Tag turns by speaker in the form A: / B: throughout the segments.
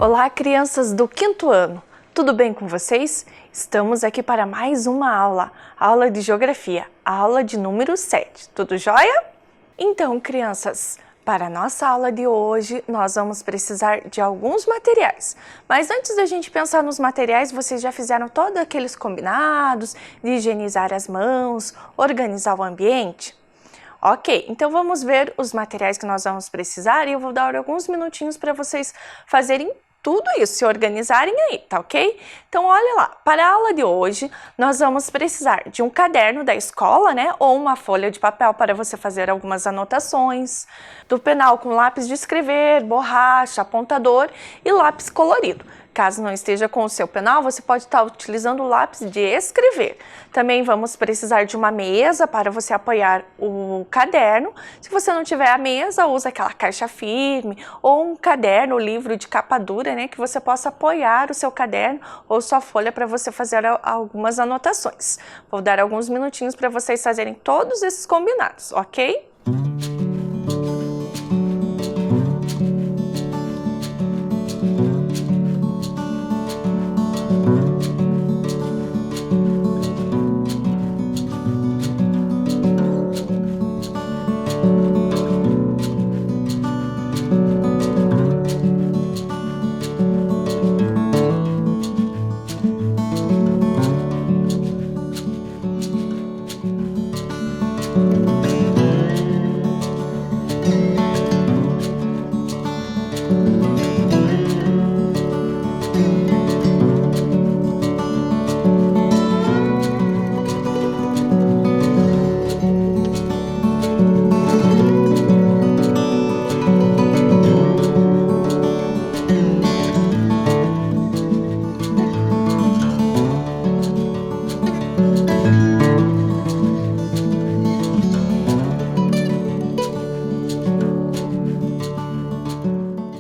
A: Olá, crianças do 5º ano! Tudo bem com vocês? Estamos aqui para mais uma aula de Geografia, aula de número 7. Tudo jóia? Então, crianças, para a nossa aula de hoje, nós vamos precisar de alguns materiais. Mas antes da gente pensar nos materiais, vocês já fizeram todos aqueles combinados de higienizar as mãos, organizar o ambiente? Ok, então vamos ver os materiais que nós vamos precisar e eu vou dar alguns minutinhos para vocês fazerem tudo isso, se organizarem aí, tá ok? Então olha lá, para a aula de hoje nós vamos precisar de um caderno da escola, né? Ou uma folha de papel para você fazer algumas anotações, do penal com lápis de escrever, borracha, apontador e lápis colorido. Caso não esteja com o seu penal, você pode estar utilizando o lápis de escrever. Também vamos precisar de uma mesa para você apoiar o caderno. Se você não tiver a mesa, usa aquela caixa firme ou um caderno, livro de capa dura, né, que você possa apoiar o seu caderno ou sua folha para você fazer algumas anotações. Vou dar alguns minutinhos para vocês fazerem todos esses combinados, ok?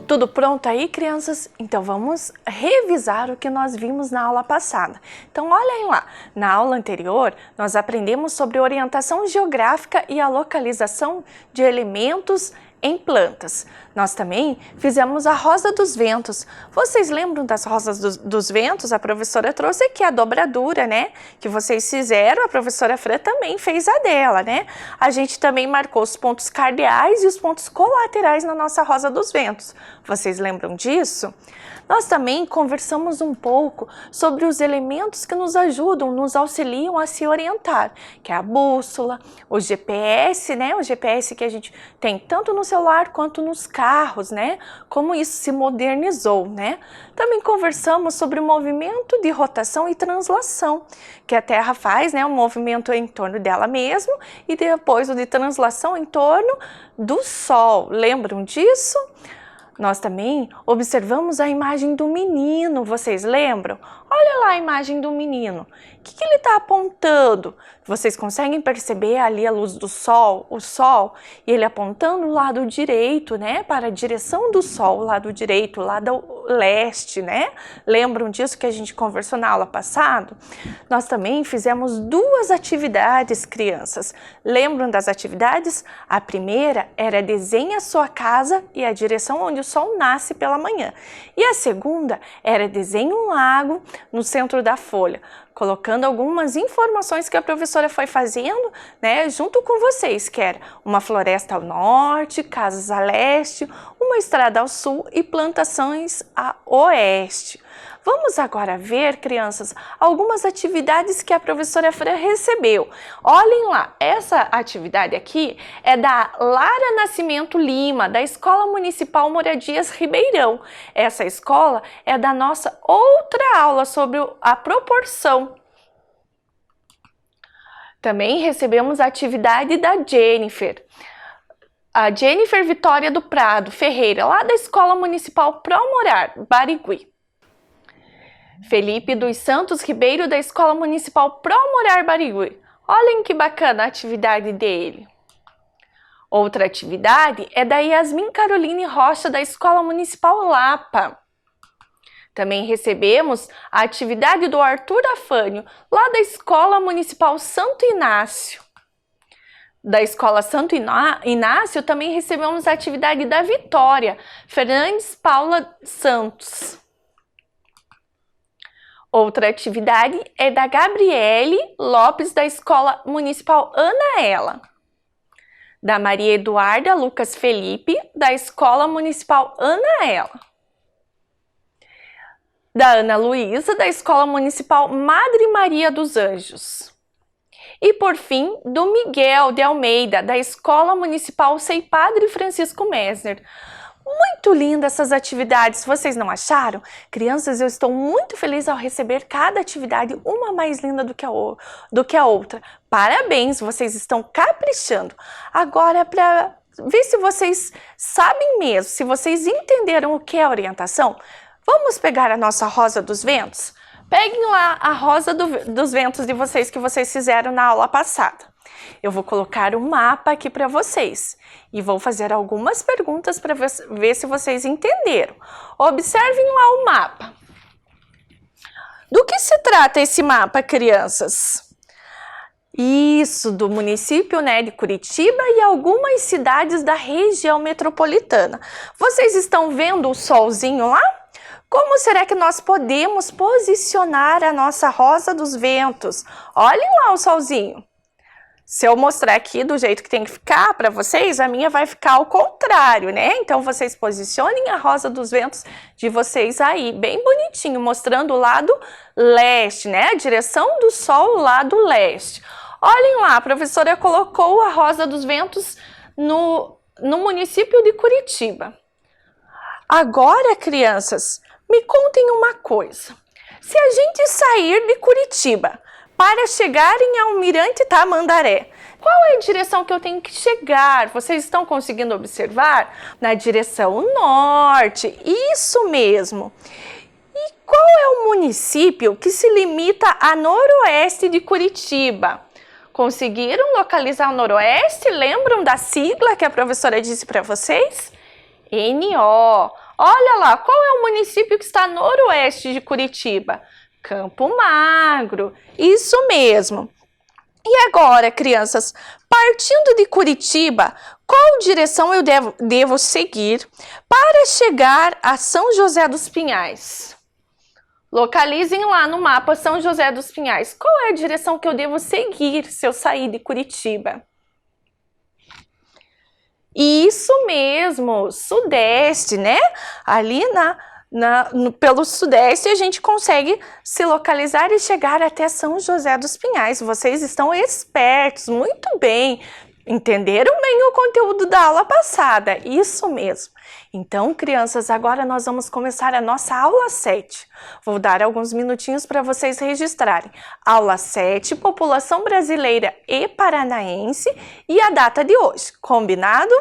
A: Tudo pronto aí, crianças? Então vamos revisar o que nós vimos na aula passada. Então olhem lá, na aula anterior nós aprendemos sobre orientação geográfica e a localização de elementos em plantas. Nós também fizemos a rosa dos ventos. Vocês lembram das rosas dos ventos? A professora trouxe aqui a dobradura, né? Que vocês fizeram, a professora Fran também fez a dela, né? A gente também marcou os pontos cardeais e os pontos colaterais na nossa rosa dos ventos. Vocês lembram disso? Nós também conversamos um pouco sobre os elementos que nos ajudam, nos auxiliam a se orientar, que é a bússola, o GPS, né? O GPS que a gente tem tanto no celular quanto nos carros, né? Como isso se modernizou, né? Também conversamos sobre o movimento de rotação e translação, que a Terra faz, né? Um movimento em torno dela mesma e depois o de translação em torno do Sol. Lembram disso? Nós também observamos a imagem do menino, vocês lembram? Olha lá a imagem do menino. O que ele está apontando? Vocês conseguem perceber ali a luz do sol, o sol, e ele apontando o lado direito, né? Para a direção do sol, o lado direito, o lado leste, né? Lembram disso que a gente conversou na aula passada? Nós também fizemos duas atividades, crianças. Lembram das atividades? A primeira era desenhe a sua casa e a direção onde o sol nasce pela manhã. E a segunda era desenhe um lago no centro da folha, colocando algumas informações que a professora foi fazendo, né, junto com vocês, que era uma floresta ao norte, casas a leste, uma estrada ao sul e plantações a oeste. Vamos agora ver, crianças, algumas atividades que a professora Fran recebeu. Olhem lá, essa atividade aqui é da Lara Nascimento Lima, da Escola Municipal Moradias Ribeirão. Essa escola é da nossa outra aula sobre a proporção. Também recebemos a atividade da Jennifer. A Jennifer Vitória do Prado Ferreira, lá da Escola Municipal Promorar, Barigui. Felipe dos Santos Ribeiro, da Escola Municipal Promorar Barigui. Olhem que bacana a atividade dele. Outra atividade é da Yasmin Caroline Rocha, da Escola Municipal Lapa. Também recebemos a atividade do Arthur Afânio, lá da Escola Municipal Santo Inácio. da Escola Santo Inácio, também recebemos a atividade da Vitória Fernandes Paula Santos. Outra atividade é da Gabriele Lopes, da Escola Municipal Anaela. Da Maria Eduarda Lucas Felipe, da Escola Municipal Anaela. Da Ana Luísa, da Escola Municipal Madre Maria dos Anjos. E, por fim, do Miguel de Almeida, da Escola Municipal Sei Padre Francisco Messner. Muito lindas essas atividades, vocês não acharam? Crianças, eu estou muito feliz ao receber cada atividade, uma mais linda do que a outra. Parabéns, vocês estão caprichando. Agora, para ver se vocês sabem mesmo, se vocês entenderam o que é orientação, vamos pegar a nossa rosa dos ventos? Peguem lá a rosa dos ventos de vocês que vocês fizeram na aula passada. Eu vou colocar um mapa aqui para vocês e vou fazer algumas perguntas para ver se vocês entenderam. Observem lá o mapa. Do que se trata esse mapa, crianças? Isso, do município, né, de Curitiba e algumas cidades da região metropolitana. Vocês estão vendo o solzinho lá? Como será que nós podemos posicionar a nossa rosa dos ventos? Olhem lá o solzinho. Se eu mostrar aqui do jeito que tem que ficar para vocês, a minha vai ficar ao contrário, né? Então, vocês posicionem a rosa dos ventos de vocês aí, bem bonitinho, mostrando o lado leste, né? A direção do sol, o lado leste. Olhem lá, a professora colocou a rosa dos ventos no município de Curitiba. Agora, crianças, me contem uma coisa. Se a gente sair de Curitiba para chegar em Almirante Tamandaré, qual é a direção que eu tenho que chegar? Vocês estão conseguindo observar? Na direção norte, isso mesmo. E qual é o município que se limita a noroeste de Curitiba? Conseguiram localizar o noroeste? Lembram da sigla que a professora disse para vocês? NO. Olha lá, qual é o município que está a noroeste de Curitiba? Campo Magro, isso mesmo. E agora, crianças, partindo de Curitiba, qual direção eu devo seguir para chegar a São José dos Pinhais? Localizem lá no mapa São José dos Pinhais. Qual é a direção que eu devo seguir se eu sair de Curitiba? Isso mesmo, sudeste, né? Ali pelo sudeste a gente consegue se localizar e chegar até São José dos Pinhais. Vocês estão espertos, muito bem. Entenderam bem o conteúdo da aula passada? Isso mesmo. Então, crianças, agora nós vamos começar a nossa aula 7. Vou dar alguns minutinhos para vocês registrarem. Aula 7, População Brasileira e Paranaense e a data de hoje. Combinado?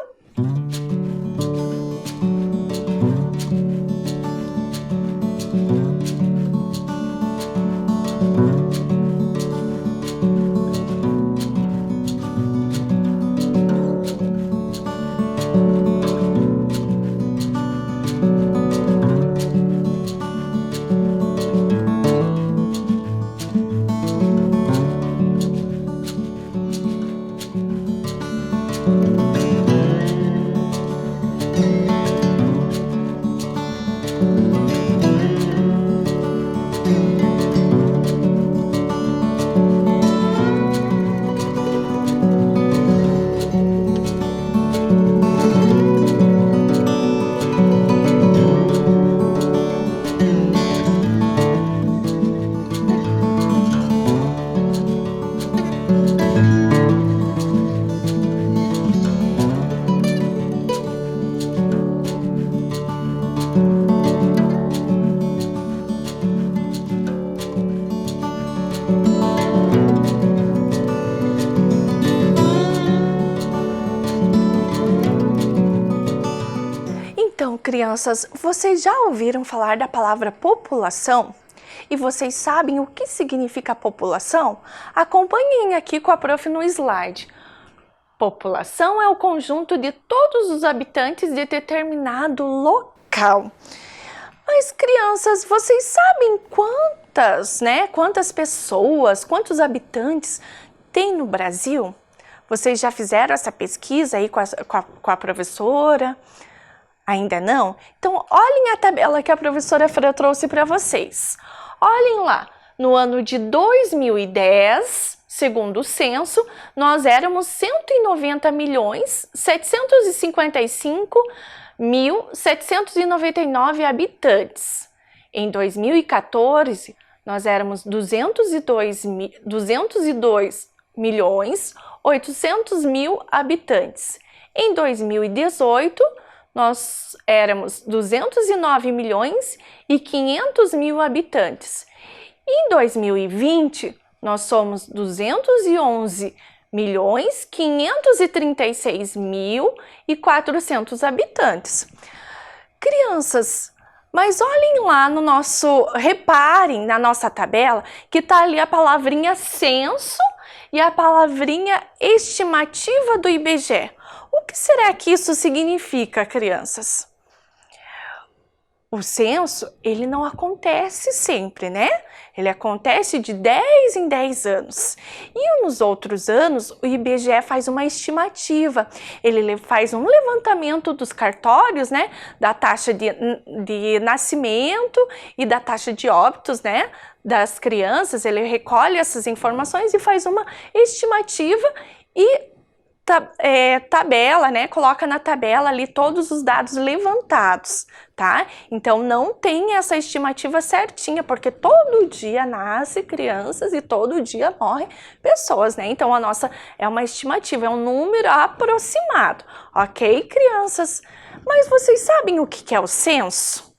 A: Crianças, vocês já ouviram falar da palavra população? E vocês sabem o que significa população? Acompanhem aqui com a prof no slide. População é o conjunto de todos os habitantes de determinado local. Mas, crianças, vocês sabem quantas pessoas, quantos habitantes tem no Brasil? Vocês já fizeram essa pesquisa aí com a professora? Ainda não? Então, olhem a tabela que a professora Fran trouxe para vocês. Olhem lá, no ano de 2010, segundo o censo, nós éramos 190.755.799 habitantes. Em 2014, nós éramos 202.800.000 habitantes. Em 2018, nós éramos 209.500.000 habitantes. Em 2020, nós somos 211.536.400 habitantes. Crianças, mas olhem lá no reparem na nossa tabela que está ali a palavrinha censo e a palavrinha estimativa do IBGE. O que será que isso significa, crianças? O censo, ele não acontece sempre, né? Ele acontece de 10 em 10 anos. E nos outros anos, o IBGE faz uma estimativa. Ele faz um levantamento dos cartórios, né? Da taxa de nascimento e da taxa de óbitos, né? Das crianças. Ele recolhe essas informações e faz uma estimativa e tabela, né? Coloca na tabela ali todos os dados levantados, tá? Então não tem essa estimativa certinha, porque todo dia nasce crianças e todo dia morrem pessoas, né? Então a nossa é uma estimativa, é um número aproximado, ok, crianças? Mas vocês sabem o que é o censo?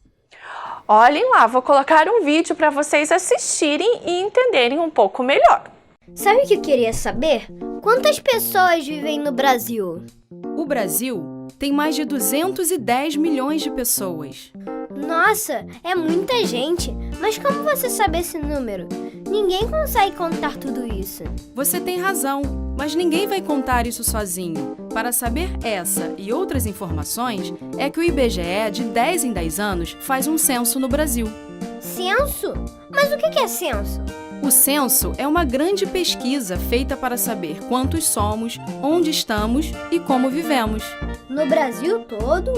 A: Olhem lá, vou colocar um vídeo para vocês assistirem e entenderem um pouco melhor.
B: Sabe o que eu queria saber? Quantas pessoas vivem no Brasil?
C: O Brasil tem mais de 210 milhões de pessoas.
B: Nossa, é muita gente! Mas como você sabe esse número? Ninguém consegue contar tudo isso.
C: Você tem razão, mas ninguém vai contar isso sozinho. Para saber essa e outras informações, é que o IBGE, de 10 em 10 anos, faz um censo no Brasil.
B: Censo? Mas o que é censo?
C: O censo é uma grande pesquisa feita para saber quantos somos, onde estamos e como vivemos.
B: No Brasil todo?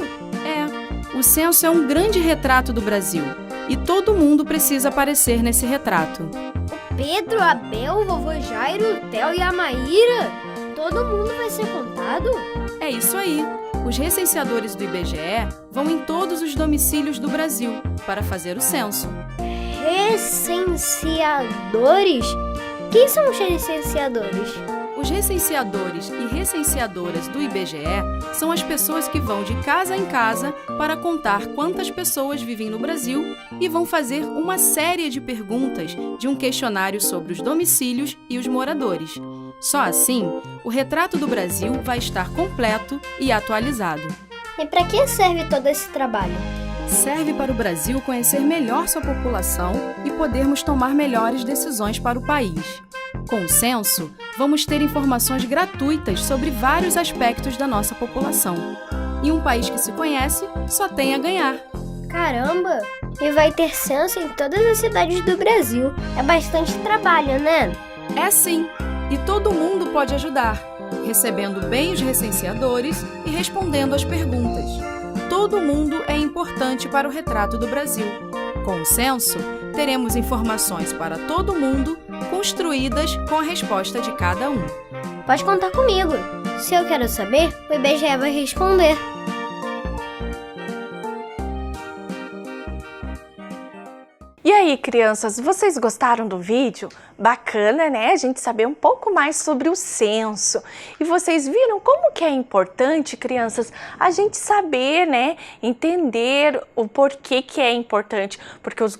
C: O censo é um grande retrato do Brasil e todo mundo precisa aparecer nesse retrato.
B: O Pedro, a Bel, o vovô Jairo, o Theo e a Maíra? Todo mundo vai ser contado?
C: É isso aí. Os recenseadores do IBGE vão em todos os domicílios do Brasil para fazer o censo.
B: Recenseadores? Quem são os recenseadores?
C: Os recenseadores e recenseadoras do IBGE são as pessoas que vão de casa em casa para contar quantas pessoas vivem no Brasil e vão fazer uma série de perguntas de um questionário sobre os domicílios e os moradores. Só assim, o retrato do Brasil vai estar completo e atualizado.
B: E para que serve todo esse trabalho?
C: Serve para o Brasil conhecer melhor sua população e podermos tomar melhores decisões para o país. Com o censo, vamos ter informações gratuitas sobre vários aspectos da nossa população. E um país que se conhece só tem a ganhar.
B: Caramba! E vai ter censo em todas as cidades do Brasil. É bastante trabalho, né?
C: É sim! E todo mundo pode ajudar, recebendo bem os recenseadores e respondendo as perguntas. Todo mundo é importante para o retrato do Brasil. Com o censo, teremos informações para todo mundo, construídas com a resposta de cada um.
B: Pode contar comigo. Se eu quero saber, o IBGE vai responder.
A: E aí, crianças, vocês gostaram do vídeo? Bacana, né? A gente saber um pouco mais sobre o censo. E vocês viram como que é importante, crianças, a gente saber, né? Entender o porquê que é importante. Porque os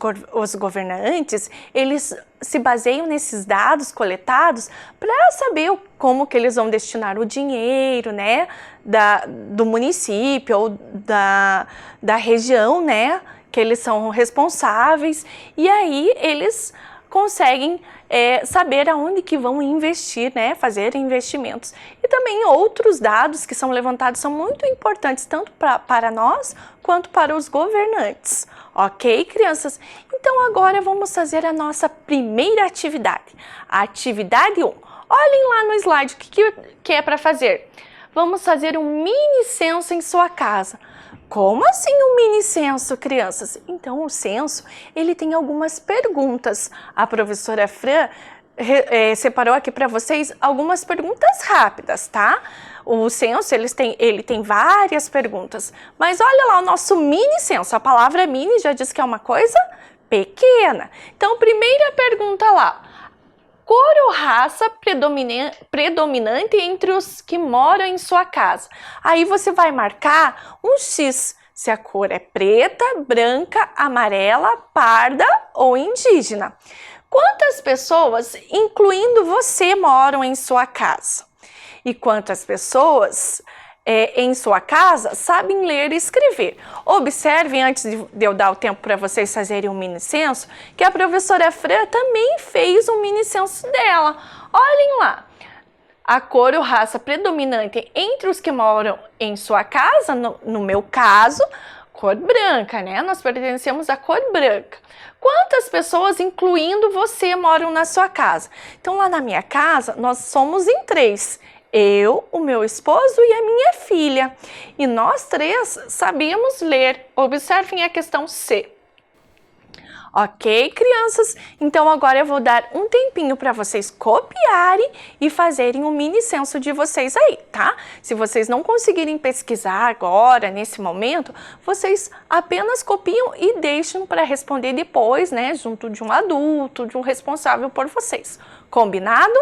A: governantes, eles se baseiam nesses dados coletados para saber como que eles vão destinar o dinheiro, né? Do município ou da região, né? Que eles são responsáveis, e aí eles conseguem saber aonde que vão investir, né, fazer investimentos. E também outros dados que são levantados são muito importantes, tanto para nós, quanto para os governantes. Ok, crianças? Então agora vamos fazer a nossa primeira atividade. A atividade 1. Olhem lá no slide, o que é para fazer? Vamos fazer um mini censo em sua casa. Como assim um mini censo, crianças? Então, o censo, ele tem algumas perguntas. A professora Fran separou aqui para vocês algumas perguntas rápidas, tá? O censo, ele tem várias perguntas. Mas olha lá o nosso mini censo. A palavra mini já diz que é uma coisa pequena. Então, primeira pergunta lá. Cor ou raça predominante entre os que moram em sua casa? Aí você vai marcar um X, se a cor é preta, branca, amarela, parda ou indígena. Quantas pessoas, incluindo você, moram em sua casa? E quantas pessoas em sua casa sabem ler e escrever? Observem, antes de eu dar o tempo para vocês fazerem um mini censo, que a professora Fran também fez um mini censo dela. Olhem lá, a cor ou raça predominante entre os que moram em sua casa, no meu caso, cor branca, né? Nós pertencemos à cor branca. Quantas pessoas, incluindo você, moram na sua casa? Então, lá na minha casa, nós somos em 3. Eu, o meu esposo e a minha filha. E nós 3 sabíamos ler. Observem a questão C. Ok, crianças? Então agora eu vou dar um tempinho para vocês copiarem e fazerem um mini censo de vocês aí, tá? Se vocês não conseguirem pesquisar agora, nesse momento, vocês apenas copiam e deixam para responder depois, né? Junto de um adulto, de um responsável por vocês. Combinado?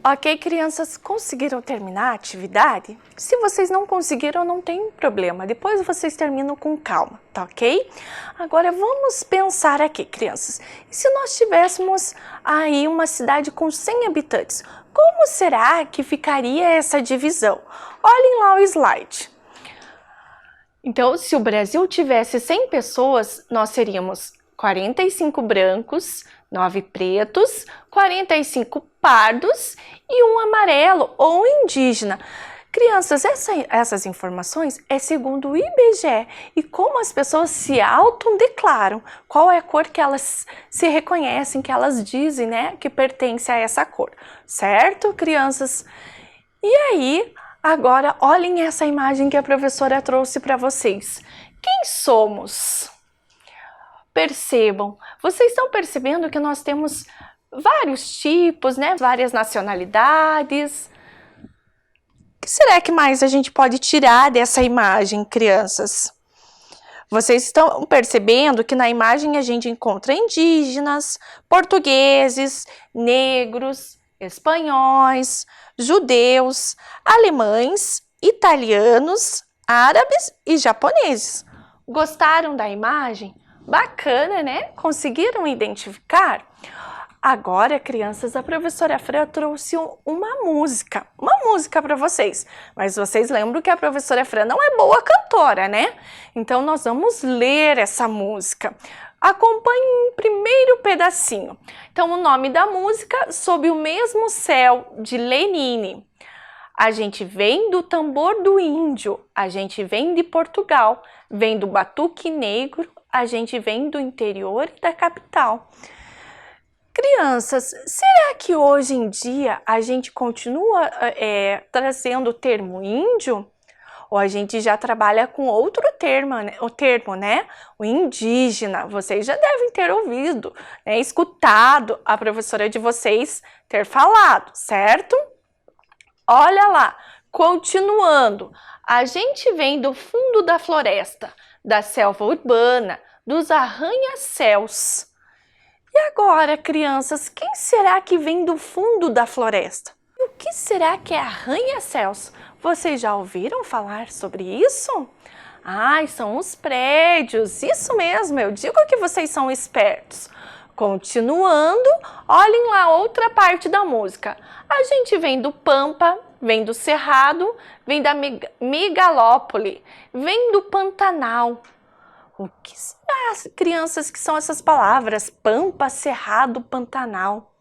A: Ok, crianças, conseguiram terminar a atividade? Se vocês não conseguiram, não tem problema. Depois vocês terminam com calma, tá ok? Agora vamos pensar aqui, crianças. E se nós tivéssemos aí uma cidade com 100 habitantes, como será que ficaria essa divisão? Olhem lá o slide. Então, se o Brasil tivesse 100 pessoas, nós seríamos 45 brancos, 9 pretos, 45 pardos e um amarelo ou indígena. Crianças, essas informações é segundo o IBGE e como as pessoas se autodeclaram, qual é a cor que elas se reconhecem, que elas dizem, né, que pertence a essa cor, certo, crianças? E aí, agora olhem essa imagem que a professora trouxe para vocês. Quem somos? Percebam, vocês estão percebendo que nós temos vários tipos, né? Várias nacionalidades. O que será que mais a gente pode tirar dessa imagem, crianças? Vocês estão percebendo que na imagem a gente encontra indígenas, portugueses, negros, espanhóis, judeus, alemães, italianos, árabes e japoneses. Gostaram da imagem? Bacana, né? Conseguiram identificar? Agora, crianças, a professora Fran trouxe uma música para vocês. Mas vocês lembram que a professora Fran não é boa cantora, né? Então, nós vamos ler essa música. Acompanhe o primeiro pedacinho. Então, o nome da música, Sob o Mesmo Céu, de Lenine. A gente vem do tambor do índio, a gente vem de Portugal, vem do batuque negro, a gente vem do interior e da capital. Crianças, será que hoje em dia a gente continua trazendo o termo índio? Ou a gente já trabalha com outro termo, né? O indígena. Vocês já devem ter ouvido, né? Escutado a professora de vocês ter falado, certo? Olha lá, continuando. A gente vem do fundo da floresta, da selva urbana, dos arranha-céus. E agora, crianças, quem será que vem do fundo da floresta? E o que será que é arranha-céus? Vocês já ouviram falar sobre isso? Ai, são os prédios, isso mesmo, eu digo que vocês são espertos. Continuando, olhem lá outra parte da música. A gente vem do Pampa, vem do Cerrado, vem da Megalópole, vem do Pantanal. O que será, crianças, que são essas palavras? Pampa, Cerrado, Pantanal.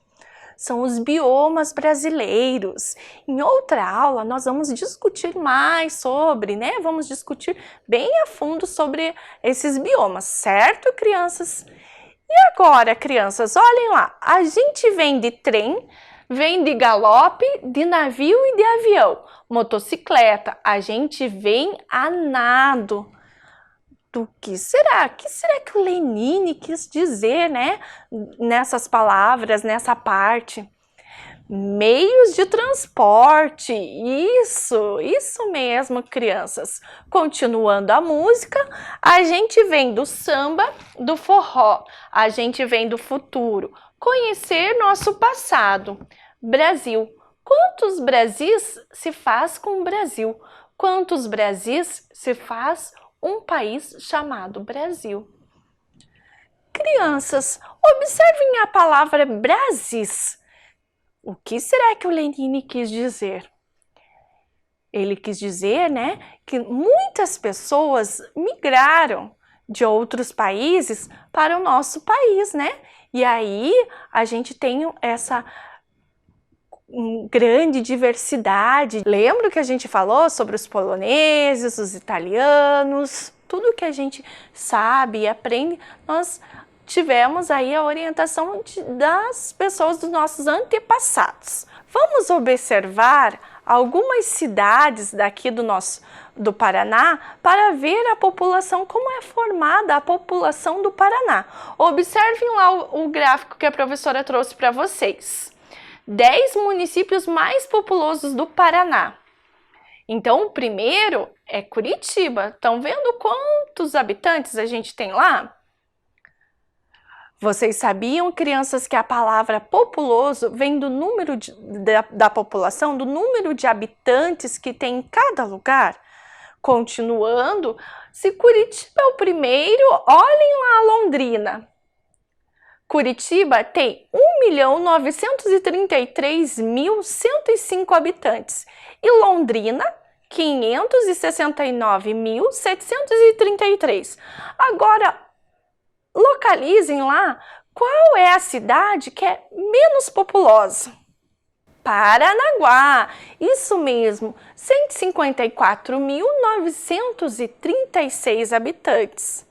A: São os biomas brasileiros. Em outra aula, nós vamos discutir mais sobre, né? Vamos discutir bem a fundo sobre esses biomas, certo, crianças? E agora, crianças, olhem lá. A gente vem de trem, vem de galope, de navio e de avião. Motocicleta, a gente vem a nado. Do que será? O que será que o Lenine quis dizer, né? Nessas palavras, nessa parte. Meios de transporte, isso mesmo, crianças. Continuando a música, a gente vem do samba, do forró, a gente vem do futuro. Conhecer nosso passado. Brasil. Quantos Brasis se faz com o Brasil? Quantos Brasis se faz um país chamado Brasil? Crianças, observem a palavra Brasis. O que será que o Lenine quis dizer? Ele quis dizer, né, que muitas pessoas migraram de outros países para o nosso país, né? E aí a gente tem essa grande diversidade. Lembra que a gente falou sobre os poloneses, os italianos, tudo que a gente sabe e aprende, nós tivemos aí a orientação das pessoas dos nossos antepassados. Vamos observar algumas cidades daqui do Paraná para ver a população, como é formada a população do Paraná. Observem lá o gráfico que a professora trouxe para vocês. 10 municípios mais populosos do Paraná. Então, o primeiro é Curitiba. Estão vendo quantos habitantes a gente tem lá? Vocês sabiam, crianças, que a palavra populoso vem do número da população, do número de habitantes que tem em cada lugar? Continuando, se Curitiba é o primeiro, olhem lá Londrina. Curitiba tem 1.933.105 habitantes e Londrina 569.733. Agora, localizem lá qual é a cidade que é menos populosa. Paranaguá, isso mesmo, 154.936 habitantes.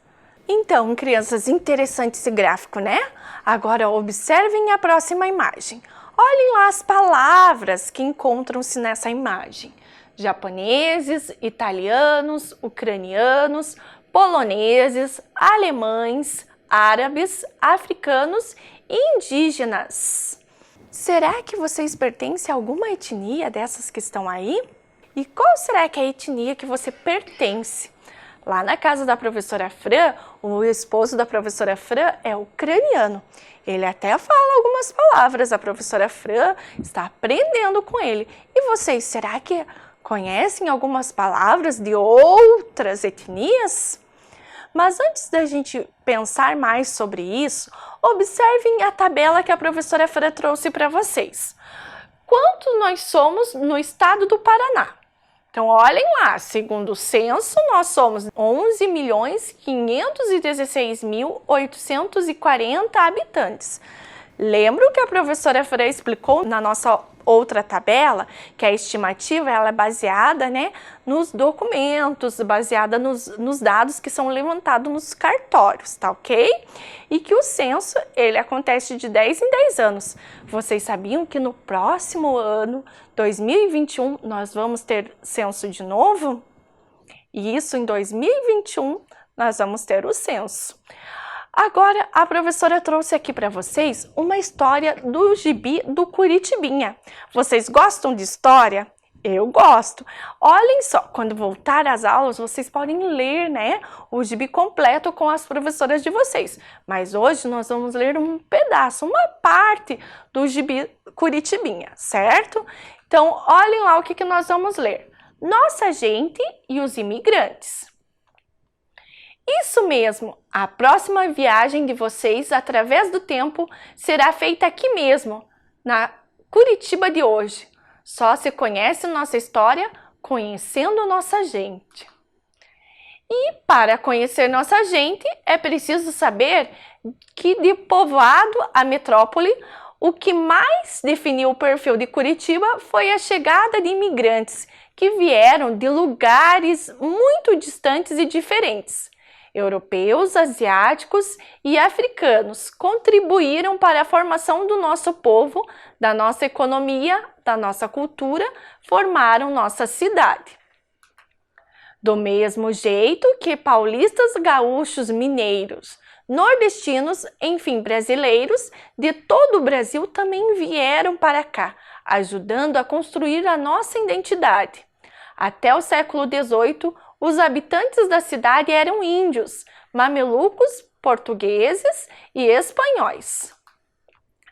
A: Então, crianças, interessante esse gráfico, né? Agora observem a próxima imagem. Olhem lá as palavras que encontram-se nessa imagem. Japoneses, italianos, ucranianos, poloneses, alemães, árabes, africanos e indígenas. Será que vocês pertencem a alguma etnia dessas que estão aí? E qual será que é a etnia que você pertence? Lá na casa da professora Fran, o esposo da professora Fran é ucraniano. Ele até fala algumas palavras, a professora Fran está aprendendo com ele. E vocês, será que conhecem algumas palavras de outras etnias? Mas antes da gente pensar mais sobre isso, observem a tabela que a professora Fran trouxe para vocês. Quanto nós somos no estado do Paraná? Então, olhem lá, segundo o censo, nós somos 11.516.840 habitantes. Lembro que a professora Fran explicou na nossa outra tabela que a estimativa ela é baseada, nos documentos, baseada nos dados que são levantados nos cartórios, tá ok? E que o censo, ele acontece de 10 em 10 anos. Vocês sabiam que no próximo ano, 2021, nós vamos ter censo de novo? E isso em 2021, nós vamos ter o censo. Agora, a professora trouxe aqui para vocês uma história do gibi do Curitibinha. Vocês gostam de história? Eu gosto. Olhem só, quando voltar às aulas, vocês podem ler, o gibi completo com as professoras de vocês. Mas hoje nós vamos ler um pedaço, uma parte do gibi Curitibinha, certo? Então, olhem lá o que nós vamos ler. Nossa gente e os imigrantes. Isso mesmo, a próxima viagem de vocês através do tempo será feita aqui mesmo, na Curitiba de hoje. Só se conhece nossa história conhecendo nossa gente. E para conhecer nossa gente, é preciso saber que de povoado a metrópole, o que mais definiu o perfil de Curitiba foi a chegada de imigrantes que vieram de lugares muito distantes e diferentes. Europeus, asiáticos e africanos contribuíram para a formação do nosso povo, da nossa economia, da nossa cultura, formaram nossa cidade. Do mesmo jeito que paulistas, gaúchos, mineiros, nordestinos, enfim, brasileiros de todo o Brasil também vieram para cá, ajudando a construir a nossa identidade. Até o século XVIII, os habitantes da cidade eram índios, mamelucos, portugueses e espanhóis.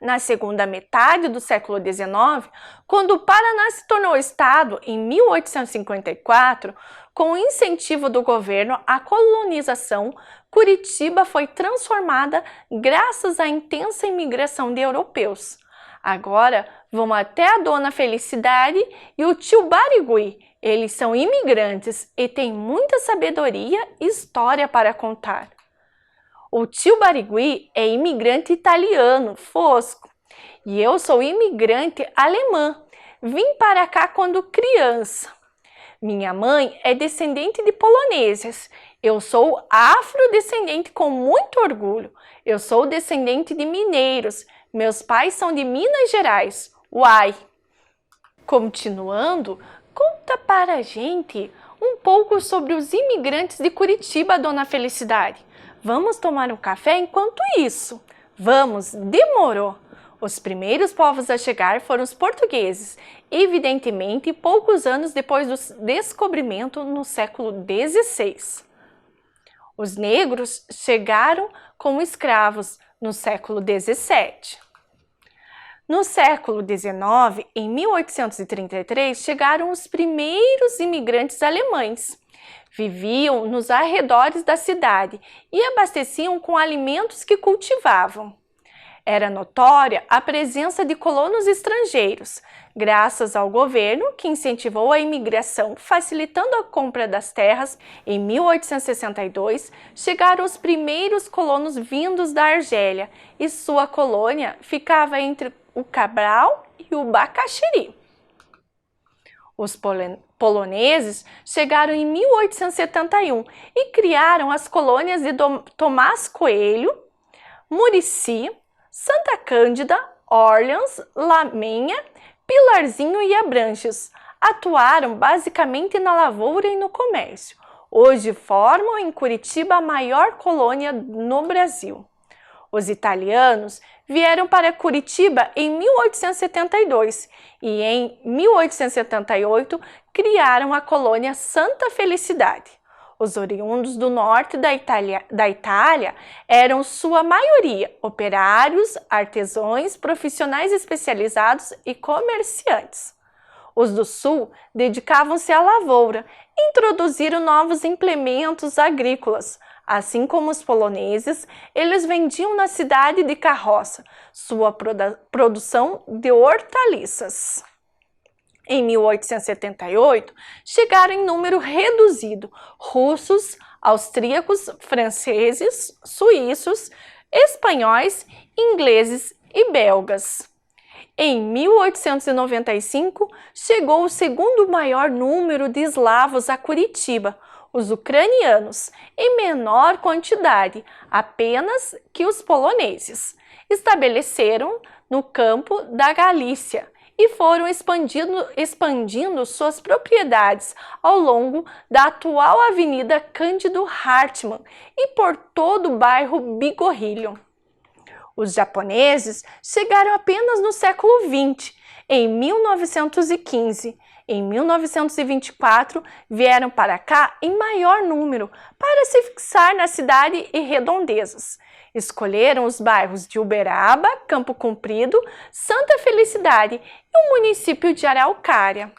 A: Na segunda metade do século XIX, quando o Paraná se tornou estado em 1854, com o incentivo do governo à colonização, Curitiba foi transformada graças à intensa imigração de europeus. Agora, vamos até a Dona Felicidade e o tio Barigui. Eles são imigrantes e têm muita sabedoria e história para contar. O tio Barigui é imigrante italiano, fosco, e eu sou imigrante alemã. Vim para cá quando criança. Minha mãe é descendente de poloneses. Eu sou afrodescendente com muito orgulho. Eu sou descendente de mineiros. Meus pais são de Minas Gerais. Uai! Continuando, conta para a gente um pouco sobre os imigrantes de Curitiba, Dona Felicidade. Vamos tomar um café enquanto isso? Vamos, demorou! Os primeiros povos a chegar foram os portugueses, evidentemente poucos anos depois do descobrimento no século XVI. Os negros chegaram como escravos, no século XVII. No século XIX, em 1833, chegaram os primeiros imigrantes alemães. Viviam nos arredores da cidade e abasteciam com alimentos que cultivavam. Era notória a presença de colonos estrangeiros, graças ao governo que incentivou a imigração, facilitando a compra das terras. Em 1862, chegaram os primeiros colonos vindos da Argélia e sua colônia ficava entre o Cabral e o Bacaxiri. Os poloneses chegaram em 1871 e criaram as colônias de Tomás Coelho, Murici, Santa Cândida, Orleans, Lamenha, Pilarzinho e Abranches. Atuaram basicamente na lavoura e no comércio. Hoje formam em Curitiba a maior colônia no Brasil. Os italianos vieram para Curitiba em 1872 e em 1878 criaram a colônia Santa Felicidade. Os oriundos do norte da Itália eram sua maioria operários, artesãos, profissionais especializados e comerciantes. Os do sul dedicavam-se à lavoura e introduziram novos implementos agrícolas. Assim como os poloneses, eles vendiam na cidade de carroça sua produção de hortaliças. Em 1878, chegaram em número reduzido russos, austríacos, franceses, suíços, espanhóis, ingleses e belgas. Em 1895, chegou o segundo maior número de eslavos a Curitiba, os ucranianos, em menor quantidade apenas que os poloneses. Estabeleceram no campo da Galícia e foram expandindo suas propriedades ao longo da atual Avenida Cândido Hartmann e por todo o bairro Bigorrilho. Os japoneses chegaram apenas no século XX, em 1915. Em 1924, vieram para cá em maior número para se fixar na cidade e redondezas. Escolheram os bairros de Uberaba, Campo Comprido, Santa Felicidade e o município de Araucária.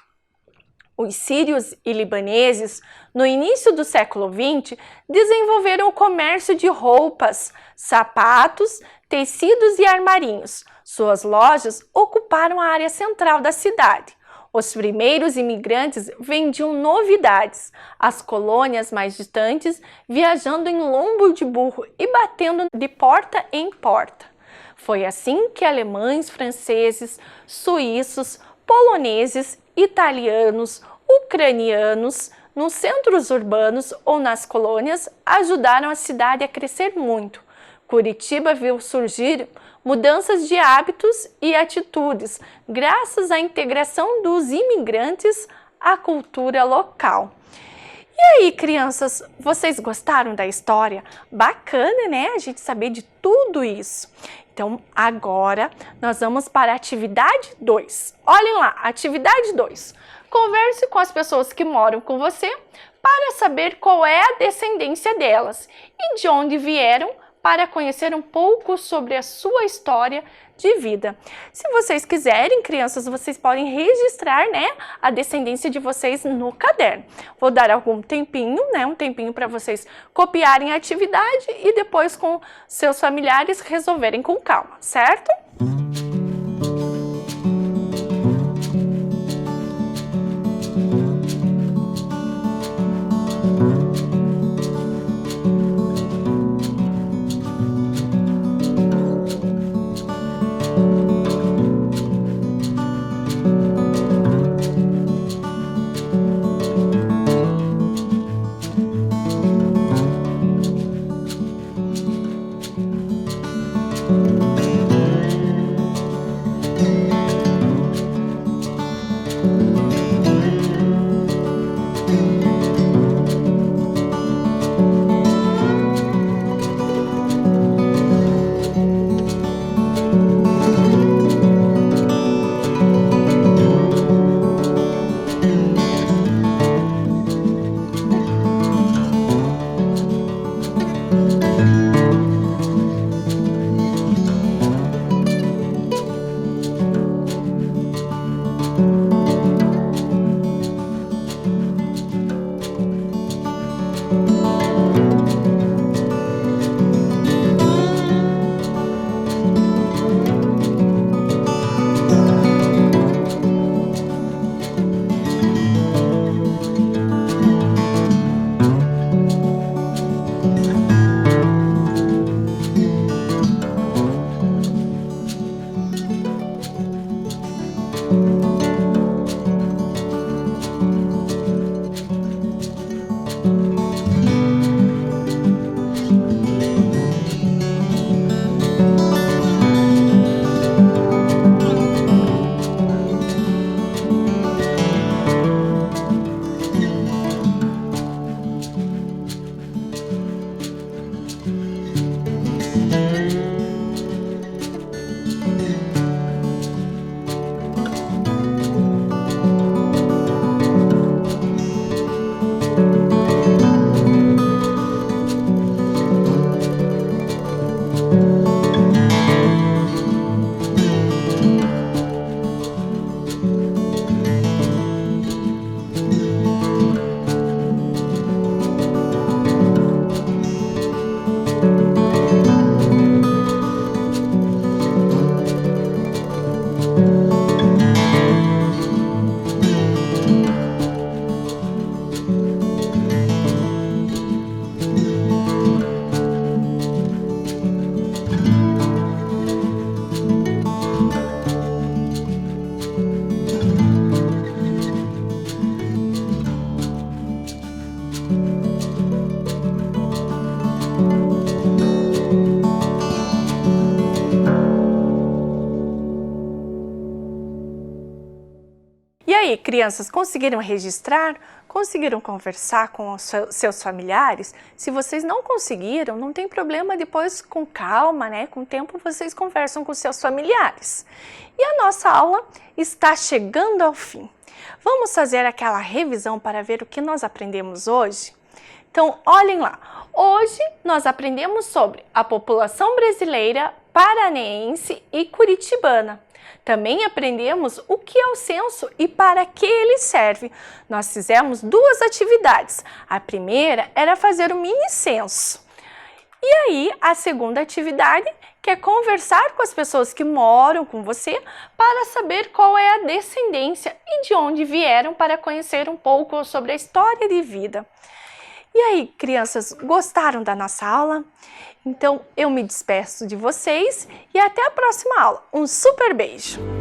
A: Os sírios e libaneses, no início do século XX, desenvolveram o comércio de roupas, sapatos, tecidos e armarinhos. Suas lojas ocuparam a área central da cidade. Os primeiros imigrantes vendiam novidades às colônias mais distantes, viajando em lombo de burro e batendo de porta em porta. Foi assim que alemães, franceses, suíços, poloneses, italianos, ucranianos, nos centros urbanos ou nas colônias, ajudaram a cidade a crescer muito. Curitiba viu surgir mudanças de hábitos e atitudes, graças à integração dos imigrantes à cultura local. E aí, crianças, vocês gostaram da história? Bacana, né? A gente saber de tudo isso. Então, agora nós vamos para a atividade 2. Olhem lá, atividade 2. Converse com as pessoas que moram com você para saber qual é a descendência delas e de onde vieram, para conhecer um pouco sobre a sua história de vida. Se vocês quiserem, crianças, vocês podem registrar, né, a descendência de vocês no caderno. Vou dar algum tempinho, né, um tempinho para vocês copiarem a atividade e depois com seus familiares resolverem com calma, certo? aí, crianças, conseguiram registrar? Conseguiram conversar com os seus familiares? Se vocês não conseguiram, não tem problema, depois com calma, né? Com o tempo vocês conversam com seus familiares. E a nossa aula está chegando ao fim. Vamos fazer aquela revisão para ver o que nós aprendemos hoje? Então, olhem lá. Hoje nós aprendemos sobre a população brasileira, paranense e curitibana. Também aprendemos o que é o censo e para que ele serve. Nós fizemos duas atividades. A primeira era fazer o mini censo. E aí, a segunda atividade, que é conversar com as pessoas que moram com você para saber qual é a descendência e de onde vieram, para conhecer um pouco sobre a história de vida. E aí, crianças, gostaram da nossa aula? Então, eu me despeço de vocês e até a próxima aula. Um super beijo!